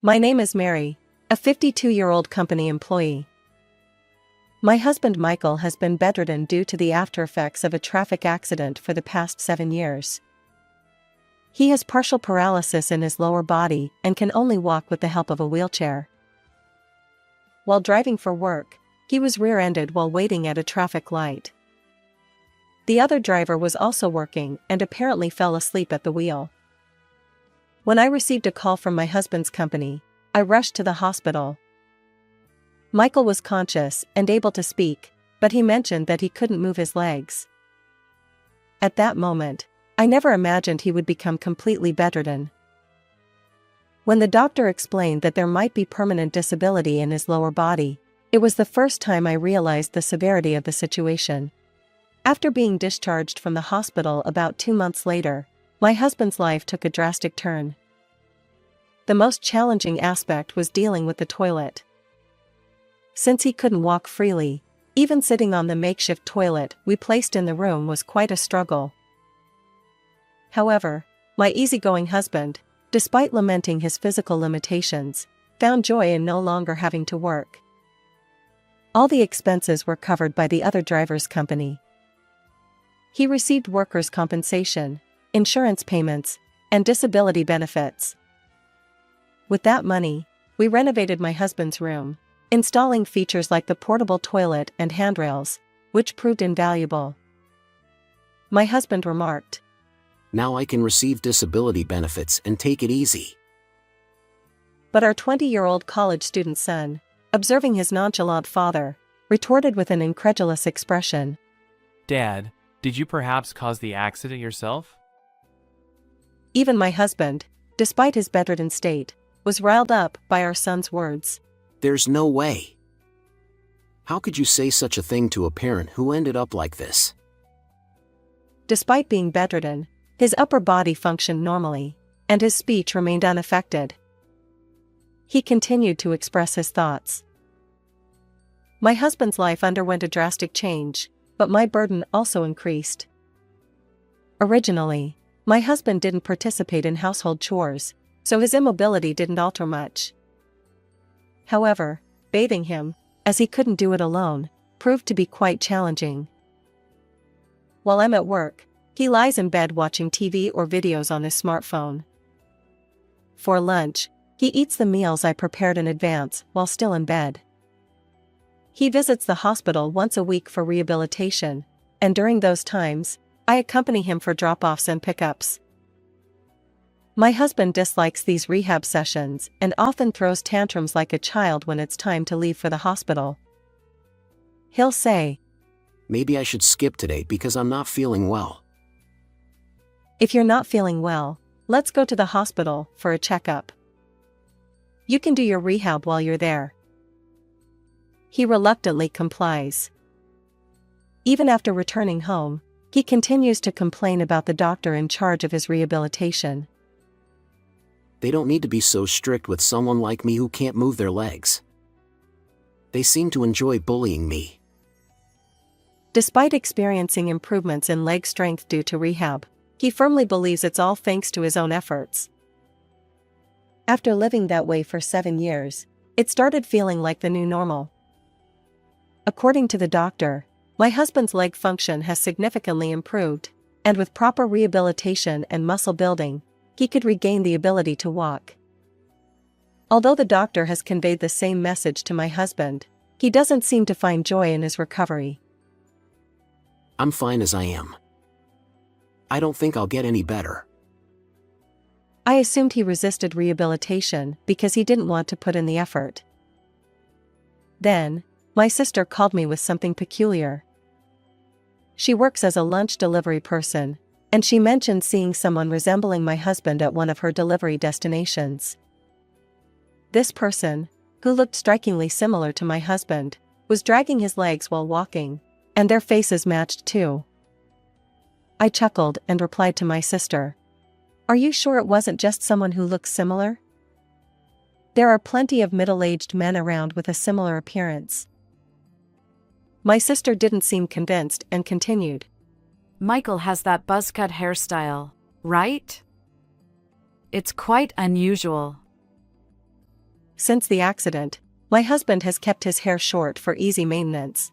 My name is Mary, a 52-year-old company employee. My husband Michael has been bedridden due to the aftereffects of a traffic accident for the past 7 years. He has partial paralysis in his lower body and can only walk with the help of a wheelchair. While driving for work, he was rear-ended while waiting at a traffic light. The other driver was also working and apparently fell asleep at the wheel. When I received a call from my husband's company, I rushed to the hospital. Michael was conscious and able to speak, but he mentioned that he couldn't move his legs. At that moment, I never imagined he would become completely bedridden. When the doctor explained that there might be permanent disability in his lower body, it was the first time I realized the severity of the situation. After being discharged from the hospital about 2 months later, my husband's life took a drastic turn. The most challenging aspect was dealing with the toilet. Since he couldn't walk freely, even sitting on the makeshift toilet we placed in the room was quite a struggle. However, my easygoing husband, despite lamenting his physical limitations, found joy in no longer having to work. All the expenses were covered by the other driver's company. He received workers' compensation, insurance payments, and disability benefits. With that money, we renovated my husband's room, installing features like the portable toilet and handrails, which proved invaluable. My husband remarked, "Now I can receive disability benefits and take it easy." But our 20-year-old college student son, observing his nonchalant father, retorted with an incredulous expression. "Dad, did you perhaps cause the accident yourself?" Even my husband, despite his bedridden state, was riled up by our son's words. "There's no way. How could you say such a thing to a parent who ended up like this?" Despite being bedridden, his upper body functioned normally, and his speech remained unaffected. He continued to express his thoughts. My husband's life underwent a drastic change, but my burden also increased. Originally, my husband didn't participate in household chores, so his immobility didn't alter much. However, bathing him, as he couldn't do it alone, proved to be quite challenging. While I'm at work, he lies in bed watching TV or videos on his smartphone. For lunch, he eats the meals I prepared in advance while still in bed. He visits the hospital once a week for rehabilitation, and during those times, I accompany him for drop-offs and pickups. My husband dislikes these rehab sessions and often throws tantrums like a child when it's time to leave for the hospital. He'll say, "Maybe I should skip today because I'm not feeling well." "If you're not feeling well, let's go to the hospital for a checkup. You can do your rehab while you're there." He reluctantly complies. Even after returning home, he continues to complain about the doctor in charge of his rehabilitation. "They don't need to be so strict with someone like me who can't move their legs. They seem to enjoy bullying me." Despite experiencing improvements in leg strength due to rehab, he firmly believes it's all thanks to his own efforts. After living that way for 7 years, it started feeling like the new normal. According to the doctor, my husband's leg function has significantly improved, and with proper rehabilitation and muscle building, he could regain the ability to walk. Although the doctor has conveyed the same message to my husband, he doesn't seem to find joy in his recovery. "I'm fine as I am. I don't think I'll get any better." I assumed he resisted rehabilitation because he didn't want to put in the effort. Then, my sister called me with something peculiar. She works as a lunch delivery person, and she mentioned seeing someone resembling my husband at one of her delivery destinations. This person, who looked strikingly similar to my husband, was dragging his legs while walking, and their faces matched too. I chuckled and replied to my sister, "Are you sure it wasn't just someone who looks similar? There are plenty of middle-aged men around with a similar appearance." My sister didn't seem convinced and continued, "Michael has that buzzcut hairstyle, right? It's quite unusual." Since the accident, my husband has kept his hair short for easy maintenance.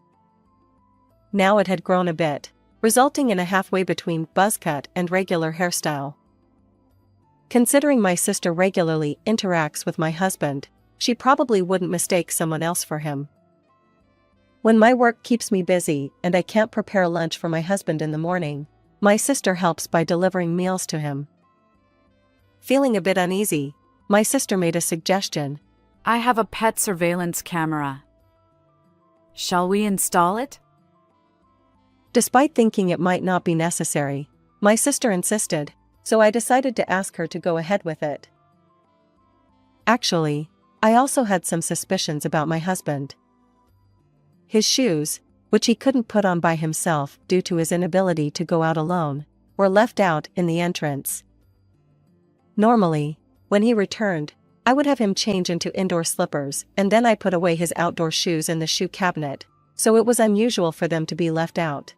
Now it had grown a bit, resulting in a halfway between buzz cut and regular hairstyle. Considering my sister regularly interacts with my husband, she probably wouldn't mistake someone else for him. When my work keeps me busy and I can't prepare lunch for my husband in the morning, my sister helps by delivering meals to him. Feeling a bit uneasy, my sister made a suggestion. I have a pet surveillance camera. Shall we install it? Despite thinking it might not be necessary, my sister insisted, so I decided to ask her to go ahead with it. Actually, I also had some suspicions about my husband. His shoes, which he couldn't put on by himself due to his inability to go out alone, were left out in the entrance. Normally, when he returned, I would have him change into indoor slippers and then I put away his outdoor shoes in the shoe cabinet, so it was unusual for them to be left out.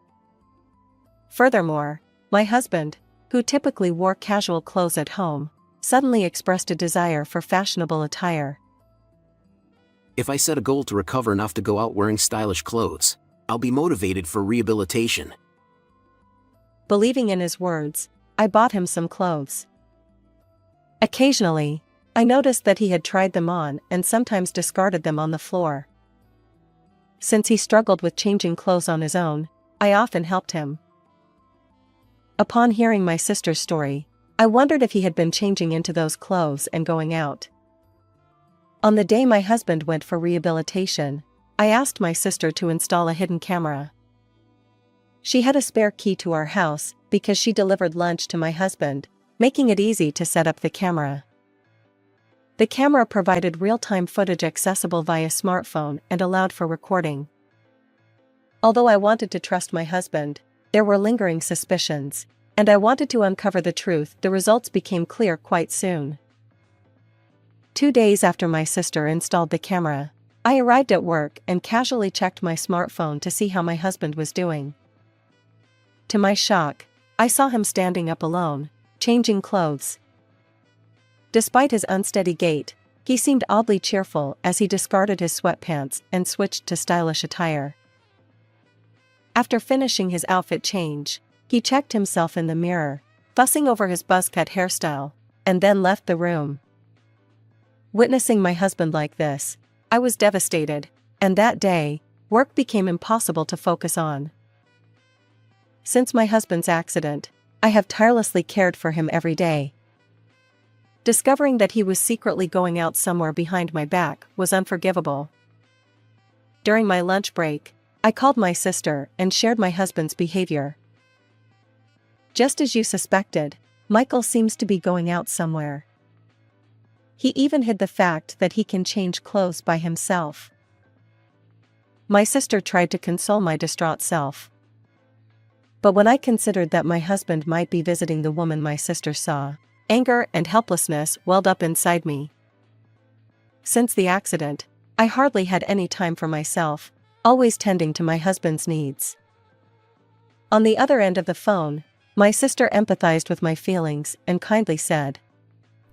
Furthermore, my husband, who typically wore casual clothes at home, suddenly expressed a desire for fashionable attire. If I set a goal to recover enough to go out wearing stylish clothes, I'll be motivated for rehabilitation. Believing in his words, I bought him some clothes. Occasionally, I noticed that he had tried them on and sometimes discarded them on the floor. Since he struggled with changing clothes on his own, I often helped him. Upon hearing my sister's story, I wondered if he had been changing into those clothes and going out. On the day my husband went for rehabilitation, I asked my sister to install a hidden camera. She had a spare key to our house because she delivered lunch to my husband, making it easy to set up the camera. The camera provided real-time footage accessible via smartphone and allowed for recording. Although I wanted to trust my husband, there were lingering suspicions, and I wanted to uncover the truth. The results became clear quite soon. 2 days after my sister installed the camera, I arrived at work and casually checked my smartphone to see how my husband was doing. To my shock, I saw him standing up alone, changing clothes. Despite his unsteady gait, he seemed oddly cheerful as he discarded his sweatpants and switched to stylish attire. After finishing his outfit change, he checked himself in the mirror, fussing over his buzz-cut hairstyle, and then left the room. Witnessing my husband like this, I was devastated, and that day, work became impossible to focus on. Since my husband's accident, I have tirelessly cared for him every day. Discovering that he was secretly going out somewhere behind my back was unforgivable. During my lunch break, I called my sister and shared my husband's behavior. Just as you suspected, Michael seems to be going out somewhere. He even hid the fact that he can change clothes by himself. My sister tried to console my distraught self. But when I considered that my husband might be visiting the woman my sister saw, anger and helplessness welled up inside me. Since the accident, I hardly had any time for myself, always tending to my husband's needs. On the other end of the phone, my sister empathized with my feelings and kindly said,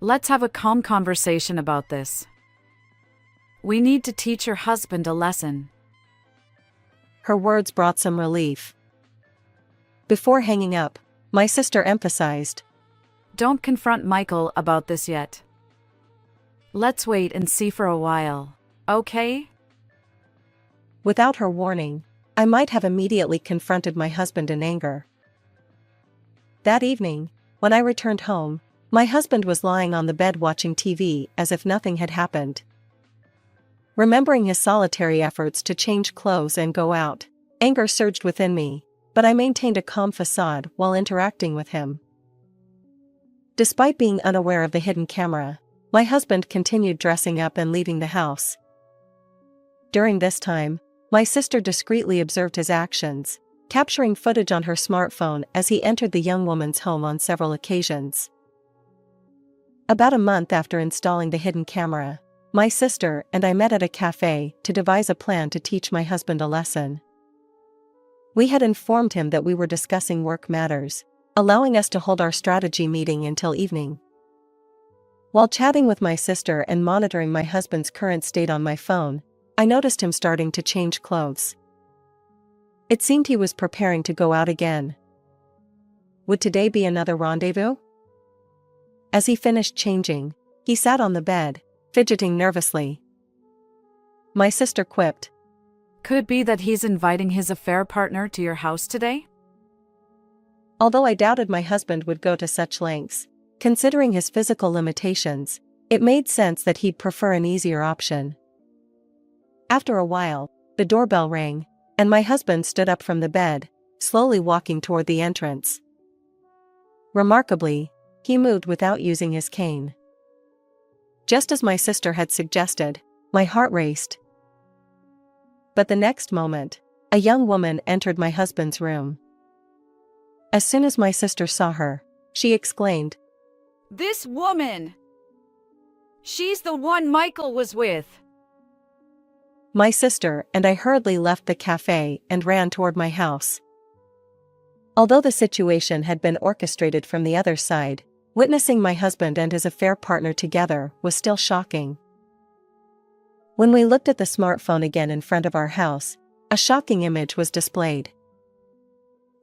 Let's have a calm conversation about this. We need to teach your husband a lesson. Her words brought some relief. Before hanging up, my sister emphasized, Don't confront Michael about this yet. Let's wait and see for a while, okay? Without her warning, I might have immediately confronted my husband in anger. That evening, when I returned home, my husband was lying on the bed watching TV as if nothing had happened. Remembering his solitary efforts to change clothes and go out, anger surged within me, but I maintained a calm facade while interacting with him. Despite being unaware of the hidden camera, my husband continued dressing up and leaving the house. During this time, my sister discreetly observed his actions, capturing footage on her smartphone as he entered the young woman's home on several occasions. About a month after installing the hidden camera, my sister and I met at a cafe to devise a plan to teach my husband a lesson. We had informed him that we were discussing work matters, allowing us to hold our strategy meeting until evening. While chatting with my sister and monitoring my husband's current state on my phone, I noticed him starting to change clothes. It seemed he was preparing to go out again. Would today be another rendezvous? As he finished changing, he sat on the bed, fidgeting nervously. My sister quipped, Could it be that he's inviting his affair partner to your house today? Although I doubted my husband would go to such lengths, considering his physical limitations, it made sense that he'd prefer an easier option. After a while, the doorbell rang, and my husband stood up from the bed, slowly walking toward the entrance. Remarkably, he moved without using his cane. Just as my sister had suggested, my heart raced. But the next moment, a young woman entered my husband's room. As soon as my sister saw her, she exclaimed, This woman! She's the one Michael was with. My sister and I hurriedly left the cafe and ran toward my house. Although the situation had been orchestrated from the other side, witnessing my husband and his affair partner together was still shocking. When we looked at the smartphone again in front of our house, a shocking image was displayed.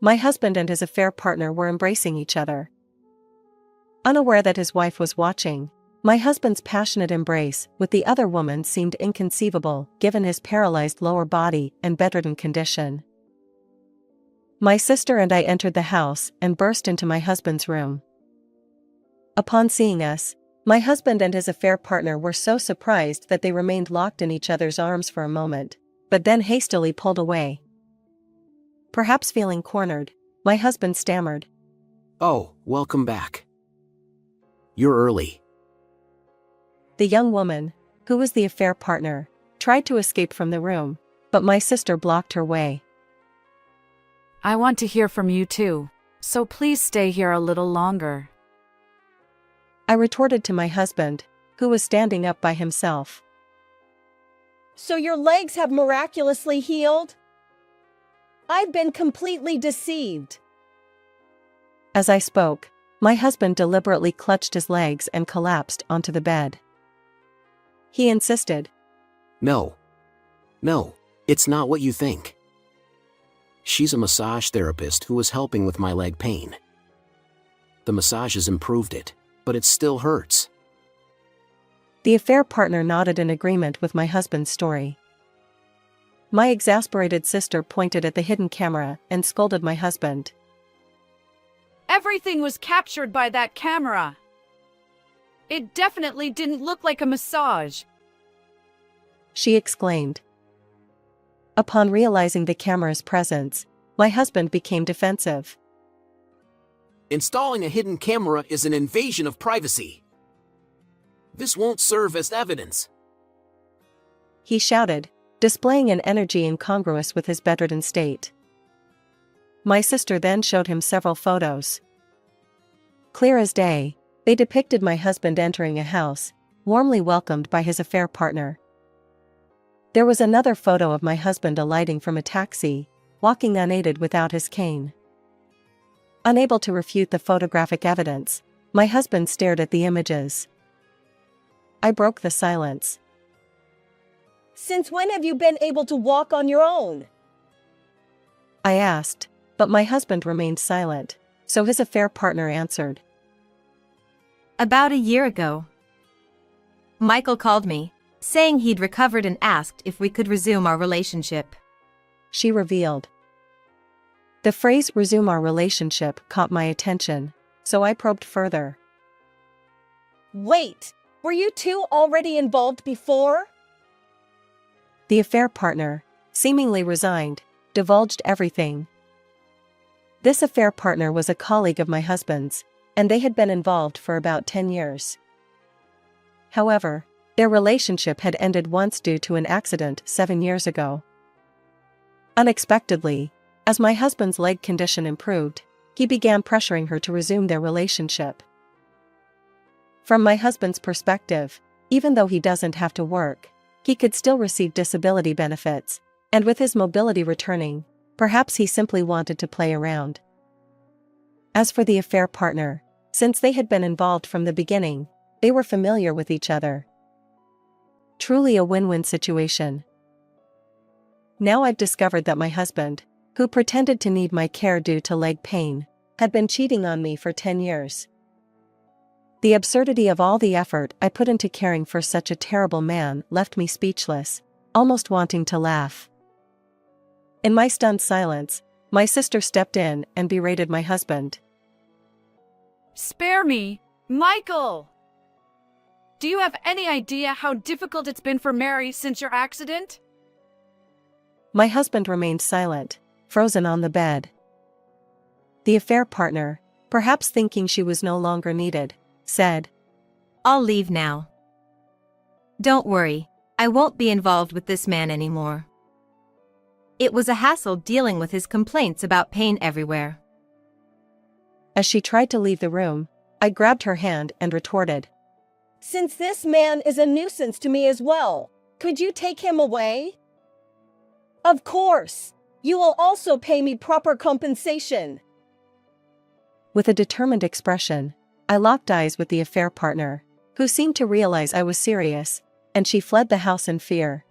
My husband and his affair partner were embracing each other. Unaware that his wife was watching, my husband's passionate embrace with the other woman seemed inconceivable given his paralyzed lower body and bedridden condition. My sister and I entered the house and burst into my husband's room. Upon seeing us, my husband and his affair partner were so surprised that they remained locked in each other's arms for a moment, but then hastily pulled away. Perhaps feeling cornered, my husband stammered, "Oh, welcome back. You're early." The young woman, who was the affair partner, tried to escape from the room, but my sister blocked her way. I want to hear from you too, so please stay here a little longer. I retorted to my husband, who was standing up by himself. So your legs have miraculously healed? I've been completely deceived. As I spoke, my husband deliberately clutched his legs and collapsed onto the bed. He insisted, No, it's not what you think. She's a massage therapist who was helping with my leg pain. The massages improved it, but it still hurts. The affair partner nodded in agreement with my husband's story. My exasperated sister pointed at the hidden camera and scolded my husband. Everything was captured by that camera. It definitely didn't look like a massage. She exclaimed. Upon realizing the camera's presence, my husband became defensive. Installing a hidden camera is an invasion of privacy. This won't serve as evidence. He shouted, displaying an energy incongruous with his bedridden state. My sister then showed him several photos. Clear as day, they depicted my husband entering a house, warmly welcomed by his affair partner. There was another photo of my husband alighting from a taxi, walking unaided without his cane. Unable to refute the photographic evidence, my husband stared at the images. I broke the silence. Since when have you been able to walk on your own? I asked, but my husband remained silent, so his affair partner answered. About a year ago. Michael called me, saying he'd recovered and asked if we could resume our relationship. She revealed. The phrase "resume our relationship" caught my attention, so I probed further. Wait, were you two already involved before? The affair partner, seemingly resigned, divulged everything. This affair partner was a colleague of my husband's, and they had been involved for about 10 years. However, their relationship had ended once due to an accident 7 years ago. Unexpectedly, as my husband's leg condition improved, he began pressuring her to resume their relationship. From my husband's perspective, even though he doesn't have to work, he could still receive disability benefits, and with his mobility returning, perhaps he simply wanted to play around. As for the affair partner, since they had been involved from the beginning, They were familiar with each other. Truly a win-win situation. Now I've discovered that my husband, who pretended to need my care due to leg pain, had been cheating on me for 10 years. The absurdity of all the effort I put into caring for such a terrible man left me speechless, almost wanting to laugh. In my stunned silence, my sister stepped in and berated my husband. Spare me, Michael! Do you have any idea how difficult it's been for Mary since your accident? My husband remained silent, frozen on the bed. The affair partner, perhaps thinking she was no longer needed, said, I'll leave now. Don't worry, I won't be involved with this man anymore. It was a hassle dealing with his complaints about pain everywhere. As she tried to leave the room, I grabbed her hand and retorted, Since this man is a nuisance to me as well, could you take him away? Of course. You will also pay me proper compensation. With a determined expression, I locked eyes with the affair partner, who seemed to realize I was serious, and she fled the house in fear.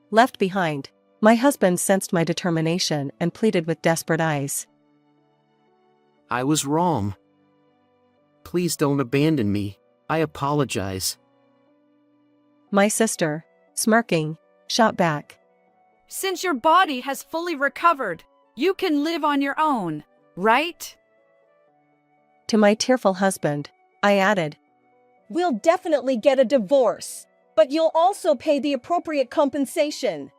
Left behind, my husband sensed my determination and pleaded with desperate eyes. I was wrong. Please don't abandon me. I apologize. My sister, smirking, shot back. Since your body has fully recovered, you can live on your own, right? To my tearful husband, I added, We'll definitely get a divorce, but you'll also pay the appropriate compensation.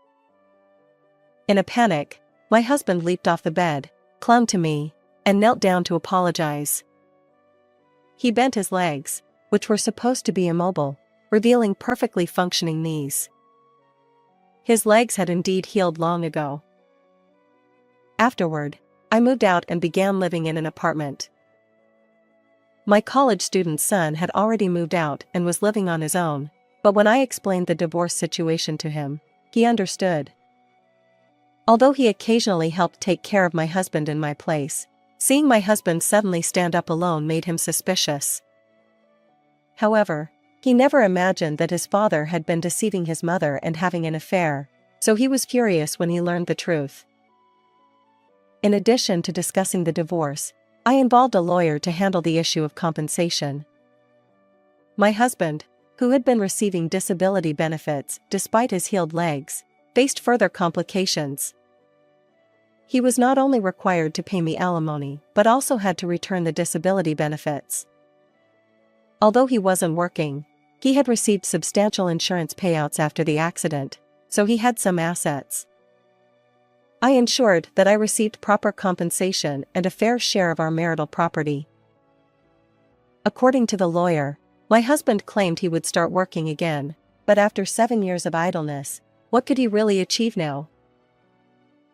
In a panic, my husband leaped off the bed, clung to me, and knelt down to apologize. He bent his legs, which were supposed to be immobile, revealing perfectly functioning knees. His legs had indeed healed long ago. Afterward, I moved out and began living in an apartment. My college student son had already moved out and was living on his own, but when I explained the divorce situation to him, he understood. Although he occasionally helped take care of my husband in my place, seeing my husband suddenly stand up alone made him suspicious. However, he never imagined that his father had been deceiving his mother and having an affair, so he was furious when he learned the truth. In addition to discussing the divorce, I involved a lawyer to handle the issue of compensation. My husband, who had been receiving disability benefits despite his healed legs, faced further complications. He was not only required to pay me alimony but also had to return the disability benefits. Although he wasn't working, he had received substantial insurance payouts after the accident, so he had some assets. I ensured that I received proper compensation and a fair share of our marital property. According to the lawyer, my husband claimed he would start working again, but after 7 years of idleness, what could he really achieve now?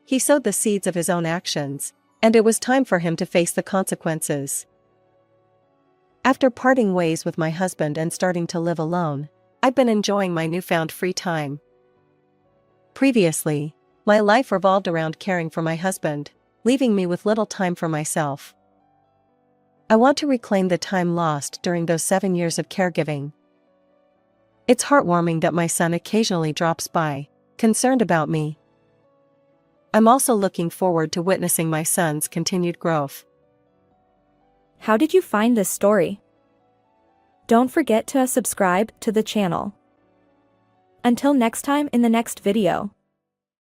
He sowed the seeds of his own actions, and it was time for him to face the consequences. After parting ways with my husband and starting to live alone, I've been enjoying my newfound free time. Previously, my life revolved around caring for my husband, leaving me with little time for myself. I want to reclaim the time lost during those 7 years of caregiving. It's heartwarming that my son occasionally drops by, concerned about me. I'm also looking forward to witnessing my son's continued growth. How did you find this story? Don't forget to subscribe to the channel. Until next time in the next video.